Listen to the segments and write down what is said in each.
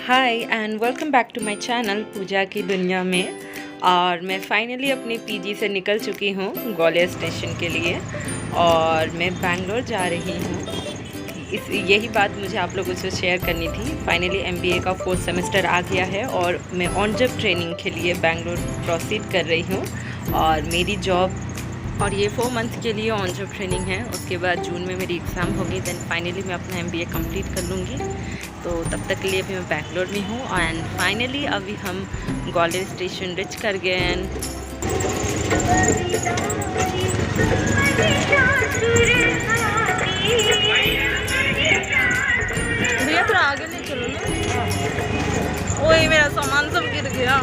Hi and welcome back to my channel Pooja की दुनिया में। और मैं फाइनली अपने पीजी से निकल चुकी हूँ ग्वालियर स्टेशन के लिए और मैं बैंगलोर जा रही हूँ। यही बात मुझे आप लोगों से शेयर करनी थी। फाइनली एमबीए का 4th सेमेस्टर आ गया है और मैं ऑन जॉब ट्रेनिंग के लिए बैंगलोर प्रोसीड कर रही हूँ। और मेरी जॉब और ये 4 मंथ के लिए ऑन जॉब ट्रेनिंग है। उसके बाद जून में मेरी एग्ज़ाम होगी, देन फाइनली मैं अपना एमबीए कंप्लीट कर लूँगी। तो तब तक के लिए अभी मैं बैंगलोर में हूँ एंड फाइनली अभी हम ग्वालियर स्टेशन रिच कर गए हैं। भैया थोड़ा आगे नहीं चलो ना, ओए मेरा सामान सब गिर गया।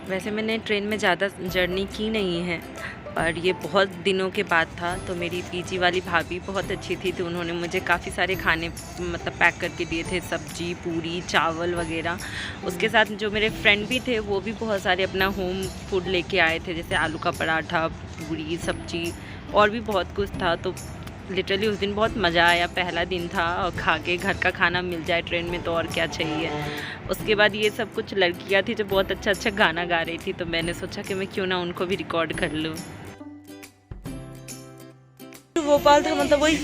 वैसे मैंने ट्रेन में ज़्यादा जर्नी की नहीं है, पर ये बहुत दिनों के बाद था। तो मेरी पीजी वाली भाभी बहुत अच्छी थी, तो उन्होंने मुझे काफ़ी सारे खाने मतलब पैक करके दिए थे, सब्जी, पूरी, चावल वगैरह। उसके साथ जो मेरे फ्रेंड भी थे वो भी बहुत सारे अपना होम फूड लेके आए थे, जैसे आलू का पराठा, पूरी, सब्जी और भी बहुत कुछ था। तो लिटरली उस दिन बहुत मज़ा आया। पहला दिन था और खा के घर का खाना मिल जाए ट्रेन में तो और क्या चाहिए। उसके बाद ये सब कुछ लड़कियां थी जो बहुत अच्छा अच्छा गाना गा रही थी, तो मैंने सोचा कि मैं क्यों ना उनको भी रिकॉर्ड कर लूँ। भोपाल था मतलब वही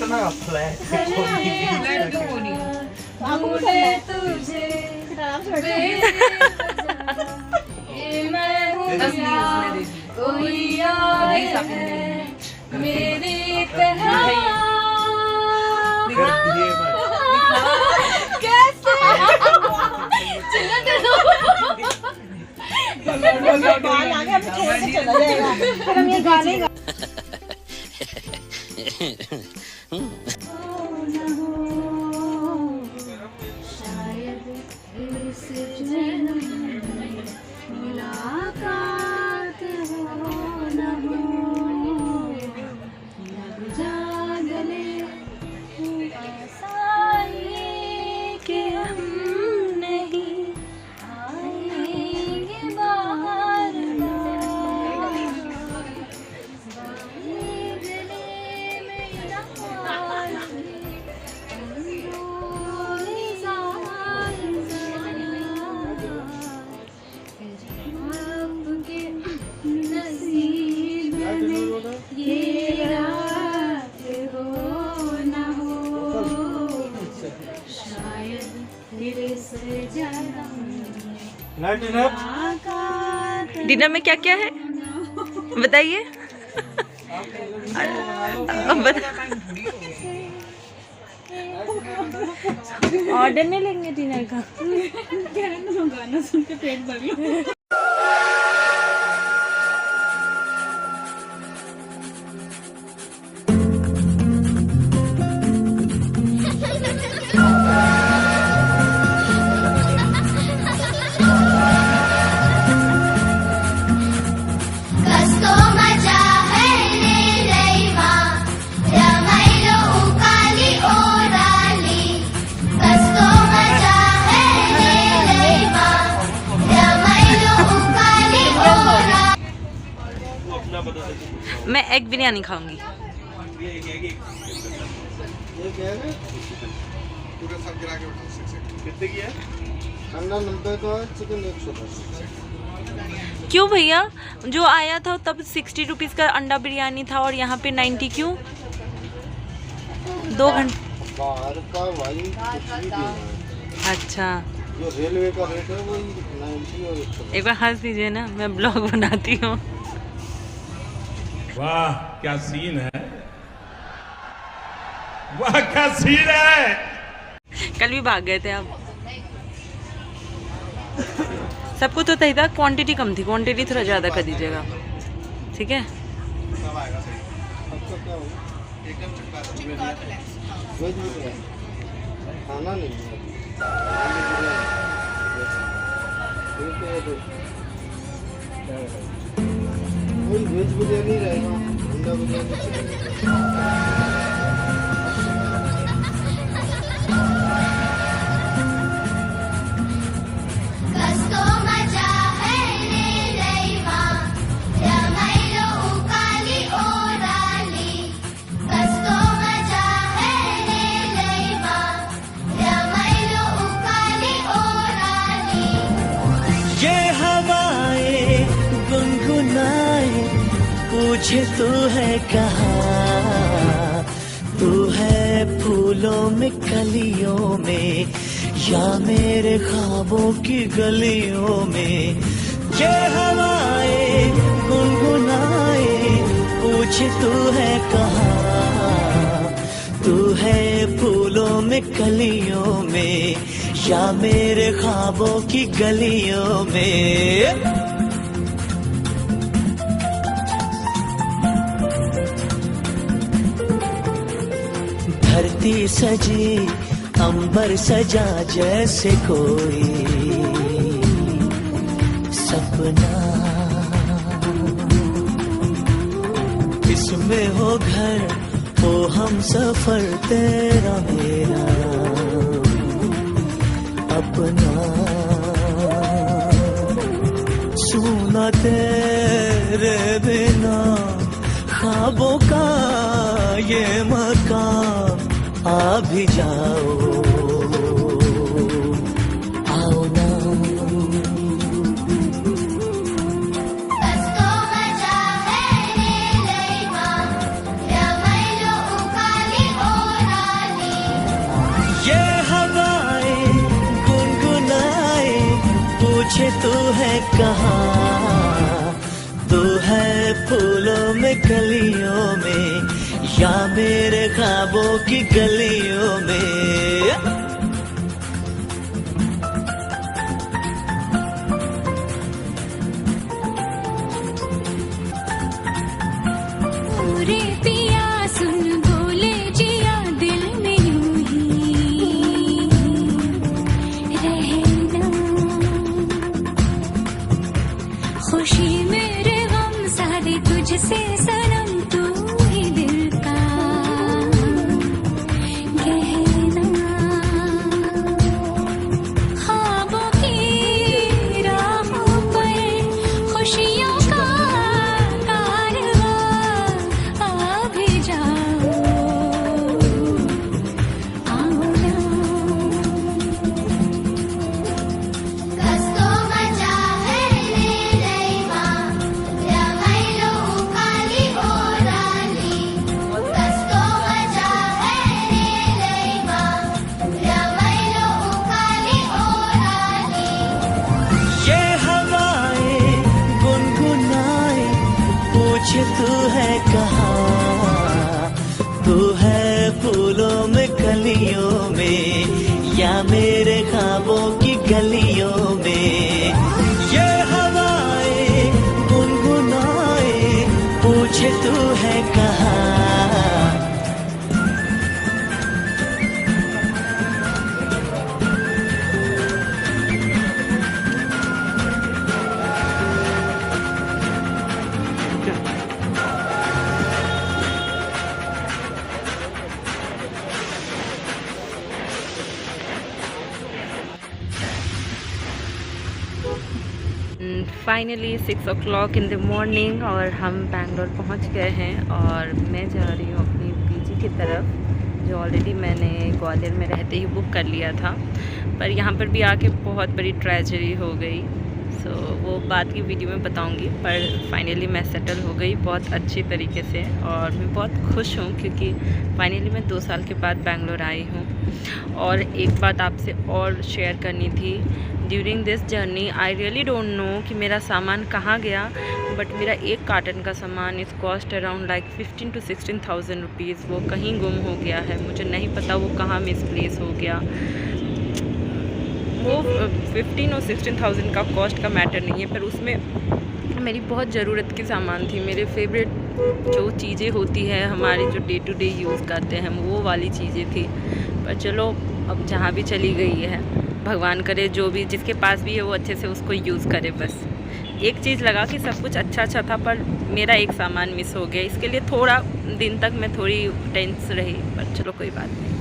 मेरी कैसे हम ये गाने शायद इस जन्म में मुलाकात हो न हो, लग जा गले ऐसा ही कि हम नहीं आएंगे बाहर डिनर में क्या क्या है बताइए। ऑर्डर नहीं लेंगे डिनर का, गाना सुन के पेट भर लो। कस्तो मजा है रे मैं एग बिरयानी खाऊंगी। कितने की है? अंडा 90 का, चिकन 110। क्यों भैया, जो आया था तब 60 रुपीज़ का अंडा बिरयानी था और यहाँ पे 90 क्यों? 2 घंटे बाहर का भाई कुछ भी देना है। अच्छा, जो रेलवे का रेट है वही 90 और 110। एक बार हंस दीजिए ना, मैं ब्लॉग बनाती हूँ। वाह क्या सीन है, वाह क्या सीन है। कल भी भाग गए थे आप। सबको तो सही था, क्वांटिटी कम थी, क्वांटिटी थोड़ा ज़्यादा कर दीजिएगा, ठीक है? आपका क्या होगा? वेज बिरयानी खाना नहीं है वही वेज बिरयानी रहेगा, अंडा बिरयानी, चिकन पूछे तू है कहाँ, तू है फूलों में कलियों में या मेरे ख्वाबों की गलियों में। ये हवाएं गुनगुनाए पूछे तू है कहाँ, तू है फूलों में कलियों में या मेरे ख्वाबों की गलियों में। धरती सजी अंबर सजा जैसे कोई सपना, इसमें हो घर हो हम सफर तेरा मेरा अपना। सुना तेरे बिना ख्वाबों का ये मकान, आ भी जाओ आओ ना। ये हवाएं गुनगुनाए पूछे तू है कहाँ, तू है फूलों में कलियों में या मेरे ख्वाबों की गलियों में। पूरे पिया सुन बोले जिया दिल में यूं ही रहना, खुशी मेरे गम सारे तुझसे सनम, तू ही दिल का गहना। ख्वाबों की राहों पर खुशियों का कारवां, आ भी जाओ आओ ना। कस्तो मजा है रे लैवा रमैलो काली ओरानी, कस्तो मजा है रे लैवा रमैलो काली ओरानी। ये हवाएं गुनगुनाए पूछे तू है कहाँ, तू है फूलों में कलियों में या मेरे ख्वाबों की गलियों में। ये हवाएं गुनगुनाए पूछे तू है कहाँ। Finally 6 o'clock in the morning और हम बैंगलोर पहुंच गए हैं और मैं जा रही हूँ अपनी पीजी की तरफ, जो ऑलरेडी मैंने ग्वालियर में रहते ही बुक कर लिया था। पर यहाँ पर भी आके बहुत बड़ी ट्रेजेडी हो गई, सो वो बाद की वीडियो में बताऊंगी। पर फाइनली मैं सेटल हो गई बहुत अच्छी तरीके से और मैं बहुत खुश हूँ क्योंकि फाइनली मैं 2 साल के बाद बैंगलोर आई हूँ। और एक बात आपसे और शेयर करनी थी, during this journey I really don't know कि मेरा सामान कहाँ गया, बट मेरा एक कार्टन का सामान इस cost around like 15 to 16,000 rupees वो कहीं गुम हो गया है। मुझे नहीं पता वो कहाँ मिसप्लेस हो गया। वो 15 और 16,000 का कॉस्ट का मैटर नहीं है, पर उसमें मेरी बहुत ज़रूरत की सामान थी। मेरे फेवरेट जो चीज़ें होती है हमारी, जो डे टू डे यूज़ करते हैं, वो वाली चीज़ें थी। पर चलो अब जहाँ भी चली गई है, भगवान करे जो भी जिसके पास भी है वो अच्छे से उसको यूज़ करे। बस एक चीज़ लगा कि सब कुछ अच्छा था, पर मेरा एक सामान मिस हो गया। इसके लिए थोड़ा दिन तक मैं थोड़ी टेंस रही, पर चलो कोई बात नहीं।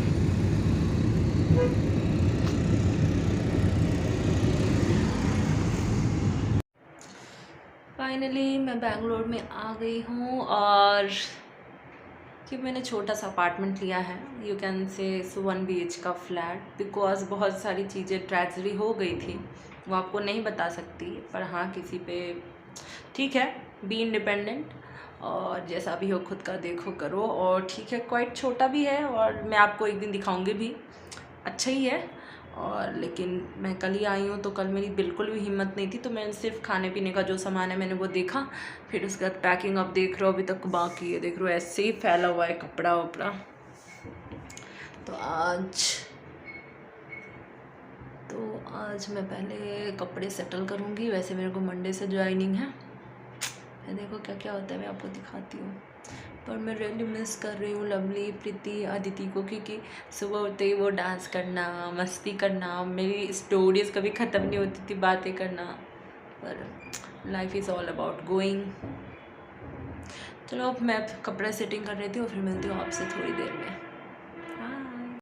फाइनली मैं बैंगलोर में आ गई हूँ और कि मैंने छोटा सा अपार्टमेंट लिया है, यू कैन से 1 BH का फ्लैट, बिकॉज बहुत सारी चीज़ें ट्रेजेडी हो गई थी, वो आपको नहीं बता सकती। पर हाँ, किसी पे ठीक है, बी इंडिपेंडेंट और जैसा भी हो खुद का देखो करो। और ठीक है, क्वाइट छोटा भी है और मैं आपको एक दिन दिखाऊंगी भी, अच्छा ही है। और लेकिन मैं कल ही आई हूँ तो कल मेरी बिल्कुल भी हिम्मत नहीं थी, तो मैंने सिर्फ खाने पीने का जो सामान है मैंने वो देखा। फिर उसके बाद पैकिंग अब देख रहे हो अभी तक बाकी है, देख रहे हो ऐसे ही फैला हुआ है कपड़ा वपड़ा। तो आज मैं पहले कपड़े सेटल करूँगी। वैसे मेरे को मंडे से ज्वाइनिंग है, मैं देखो क्या क्या होता है मैं आपको दिखाती हूँ। पर मैं रियली मिस कर रही हूँ लवली, प्रीति, अदिति को, क्योंकि सुबह उठते ही वो डांस करना, मस्ती करना, मेरी स्टोरीज़ कभी ख़त्म नहीं होती थी बातें करना। पर life is all about going. चलो अब मैं कपड़े सेटिंग कर रही थी और फिर मिलती हूँ आपसे थोड़ी देर में।